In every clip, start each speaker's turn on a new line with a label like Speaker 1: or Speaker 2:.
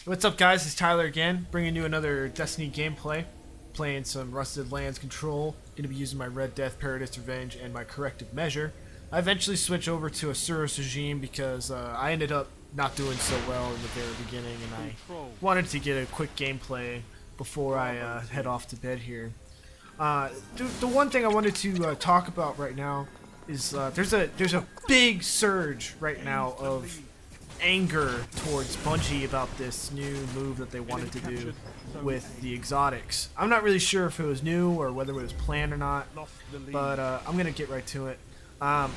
Speaker 1: What's up, guys? It's Tyler again, bringing you another Destiny gameplay. Playing some Rusted Lands Control. Going to be using my Red Death, Paradise Revenge, and my Corrective Measure. I eventually switched over to a Suros regime because I ended up not doing so well in the very beginning, and I wanted to get a quick gameplay before I head off to bed here. The one thing I wanted to talk about right now is there's a big surge right now of anger towards Bungie about this new move that they wanted to do with the exotics. I'm not really sure if it was new or whether it was planned or not, but I'm gonna get right to it. My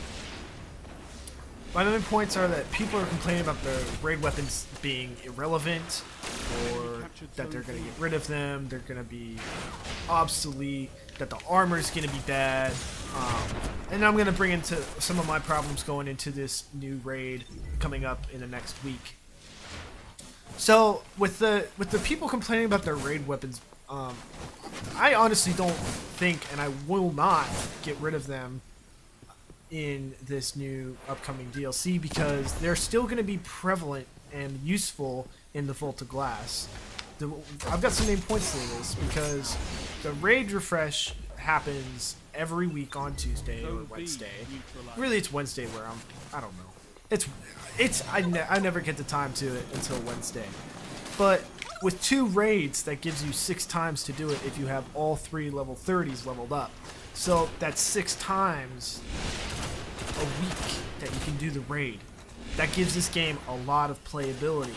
Speaker 1: main points are that people are complaining about the raid weapons being irrelevant, or that they're gonna get rid of them, they're gonna be obsolete, that the armor is gonna be bad. And I'm gonna bring into some of my problems going into this new raid coming up in the next week. So with the people complaining about their raid weapons, I honestly don't think, and I will not get rid of them in this new upcoming DLC, because they're still going to be prevalent and useful in the Vault of Glass. I've got some main points to this, because the raid refresh happens every week on Tuesday or Wednesday. Really, it's Wednesday where I don't know. I never get the time to it until Wednesday. But with 2 raids, that gives you 6 times to do it if you have all 3 level 30s leveled up. So that's 6 times a week that you can do the raid. That gives this game a lot of playability.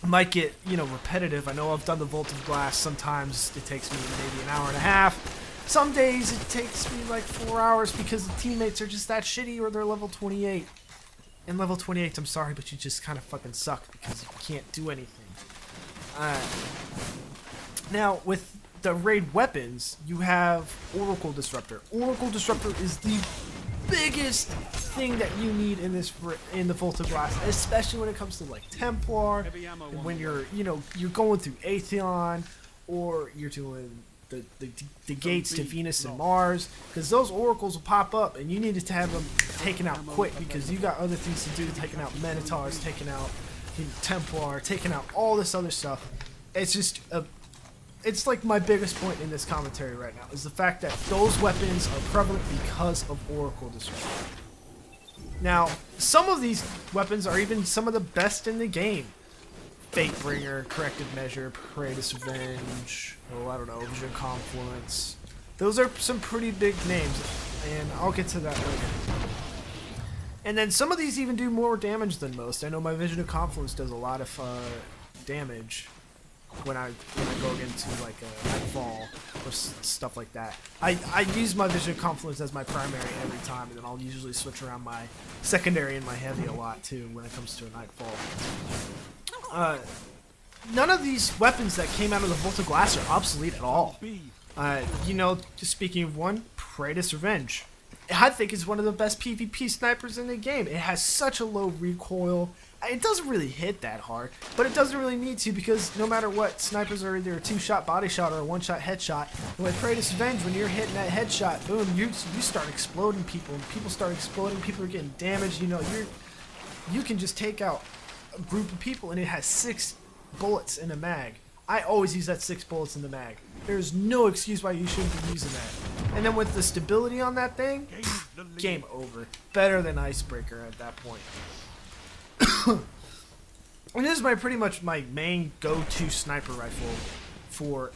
Speaker 1: It might get, repetitive. I know I've done the Vault of Glass. Sometimes it takes me maybe an hour and a half. Some days it takes me like 4 hours because the teammates are just that shitty, or they're level 28. And level 28, I'm sorry, but you just kind of fucking suck because you can't do anything. Now, with the raid weapons, you have Oracle Disruptor. Oracle Disruptor is the biggest thing that you need in the Vault of Glass, especially when it comes to like Templar, and when you're going through Atheon, or you're doing the gates to Venus and Mars, because those oracles will pop up and you need to have them taken out quick, because you got other things to do, taking out Minotaurs, taking out Templar, taking out all this other stuff. It's just it's like my biggest point in this commentary right now is the fact that those weapons are prevalent because of Oracle Disruptor. Now, some of these weapons are even some of the best in the game. Fatebringer, Corrective Measure, Paradise Revenge, I don't know, Vision Confluence. Those are some pretty big names, and I'll get to that later. And then some of these even do more damage than most. I know my Vision of Confluence does a lot of damage when I go into like a Nightfall or stuff like that. I use my Vision of Confluence as my primary every time, and then I'll usually switch around my secondary and my heavy a lot too when it comes to a Nightfall. None of these weapons that came out of the Vault of Glass are obsolete at all. Just speaking of one, Paradise Revenge. I think it's one of the best PvP snipers in the game. It has such a low recoil. It doesn't really hit that hard, but it doesn't really need to, because no matter what, snipers are either a 2-shot body shot or a 1-shot headshot. And with Paradise Revenge, when you're hitting that headshot, boom, you start exploding people, and people start exploding, people are getting damaged. You can just take out a group of people, and it has 6 bullets in a mag. I always use that 6 bullets in the mag. There's no excuse why you shouldn't be using that. And then with the stability on that thing, game over. Better than Icebreaker at that point. And this is pretty much my main go-to sniper rifle for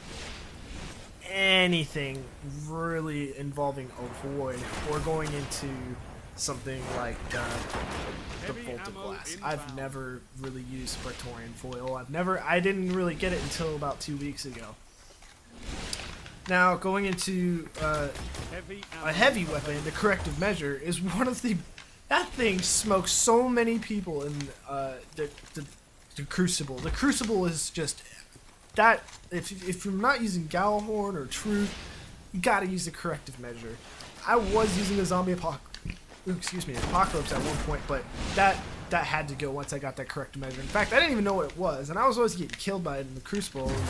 Speaker 1: anything really involving a void, or going into something like the Vault of Glass. I've never really used Praetorian Foil. I didn't really get it until about 2 weeks ago. Now, going into a heavy weapon, the Corrective Measure is one of the... That thing smokes so many people in the Crucible. The Crucible is just... that. If you're not using Galahorn or Truth, you gotta use the Corrective Measure. I was using the Zombie Apocalypse at one point, but that had to go once I got that Corrective Measure. In fact, I didn't even know what it was, and I was always getting killed by it in the Crucible. And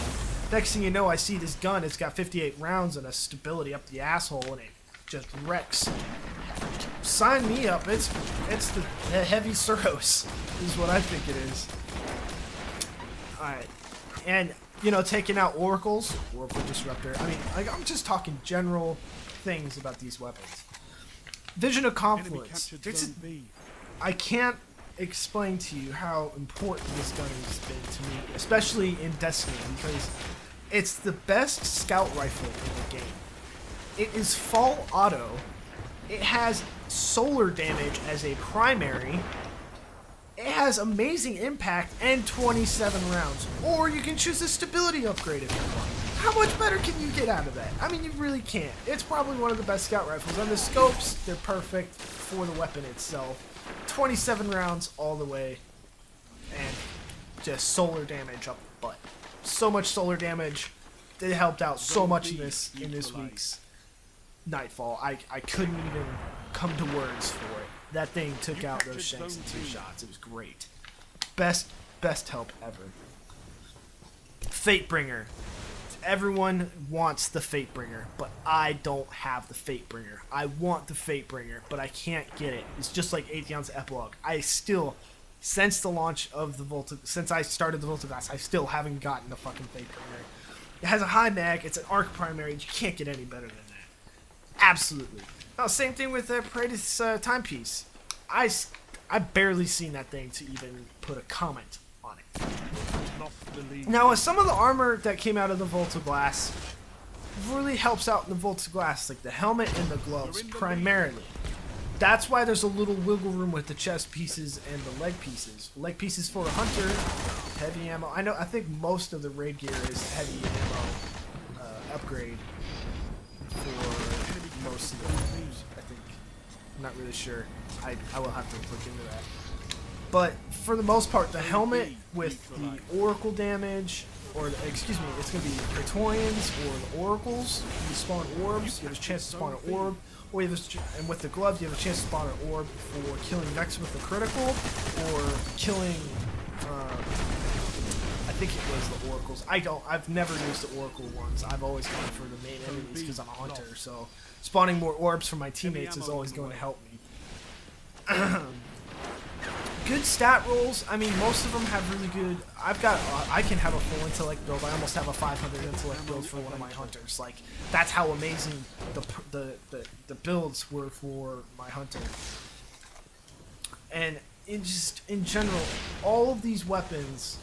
Speaker 1: next thing you know, I see this gun. It's got 58 rounds and a stability up the asshole, and it just wrecks. Sign me up. It's the heavy Suros is what I think it is. Alright. And, you know, taking out Oracles, Oracle Disruptor. I mean, like, I'm just talking general things about these weapons. Vision of Confluence. I can't explain to you how important this gun has been to me, especially in Destiny, because it's the best scout rifle in the game. It is full auto. It has solar damage as a primary. It has amazing impact and 27 rounds. Or you can choose a stability upgrade if you want. How much better can you get out of that? I mean, you really can't. It's probably one of the best scout rifles. And the scopes, they're perfect for the weapon itself. 27 rounds all the way. And just solar damage up the butt. So much solar damage. It helped out so much in this week's Nightfall. I couldn't even come to words for it. That thing took out those shanks in 2 shots. It was great. Best help ever. Fatebringer. Everyone wants the Fatebringer, but I don't have the Fatebringer. I want the Fatebringer, but I can't get it. It's just like Atheon's Epilogue. I still, since the launch of the since I started the Voltaglass, I still haven't gotten the fucking Fatebringer. It has a high mag. It's an arc primary. You can't get any better than that. Absolutely. Oh, same thing with Paredes timepiece. I barely seen that thing to even put a comment on it. Now, some of the armor that came out of the Voltaglass really helps out in the Voltaglass, like the helmet and the gloves, primarily. That's why there's a little wiggle room with the chest pieces and the leg pieces. Leg pieces for a hunter, heavy ammo. I think most of the raid gear is heavy ammo upgrade for most of the moves, I think. I'm not really sure. I will have to look into that. But for the most part, the helmet with the Oracle damage, or excuse me, it's going to be Praetorians or the Oracles. You spawn orbs, you have a chance to spawn an orb, or you have and with the gloves, you have a chance to spawn an orb for killing mechs with a critical, or killing. I think it was the Oracles. I've never used the Oracle ones. I've always gone for the main enemies because I'm a hunter. So spawning more orbs for my teammates is always going to help me. Good stat rolls. I mean, most of them have really good. I can have a full intellect build. I almost have a 500 intellect build for one of my hunters. Like, that's how amazing the builds were for my hunter. And in general, all of these weapons,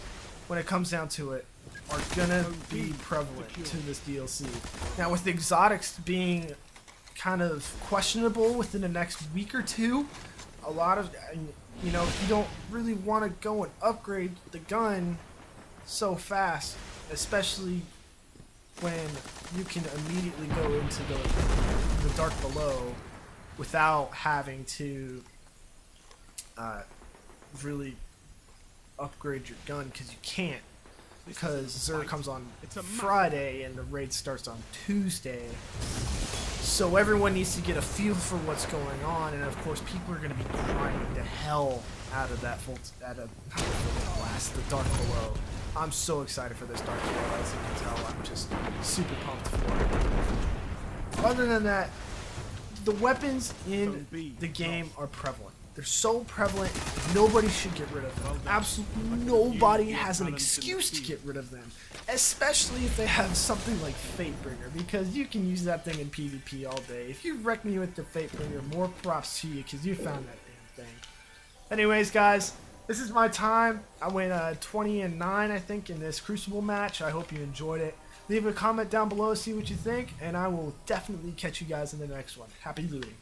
Speaker 1: when it comes down to it, are gonna be prevalent to this DLC. Now, with the exotics being kind of questionable within the next week or two, a lot of, you know, you don't really want to go and upgrade the gun so fast, especially when you can immediately go into the dark below without having to really upgrade your gun, because you can't, because Xur comes on Friday and the raid starts on Tuesday. So everyone needs to get a feel for what's going on, and of course people are going to be grinding the hell out of that the Dark Below. I'm so excited for this Dark Below, as you can tell. I'm just super pumped for it. Other than that, the weapons in the game are prevalent. They're so prevalent, nobody should get rid of them. Absolutely nobody has an excuse to get rid of them. Especially if they have something like Fatebringer, because you can use that thing in PvP all day. If you wreck me with the Fatebringer, more props to you, because you found that damn thing. Anyways, guys, this is my time. I went 20-9, I think, in this Crucible match. I hope you enjoyed it. Leave a comment down below, see what you think, and I will definitely catch you guys in the next one. Happy looting.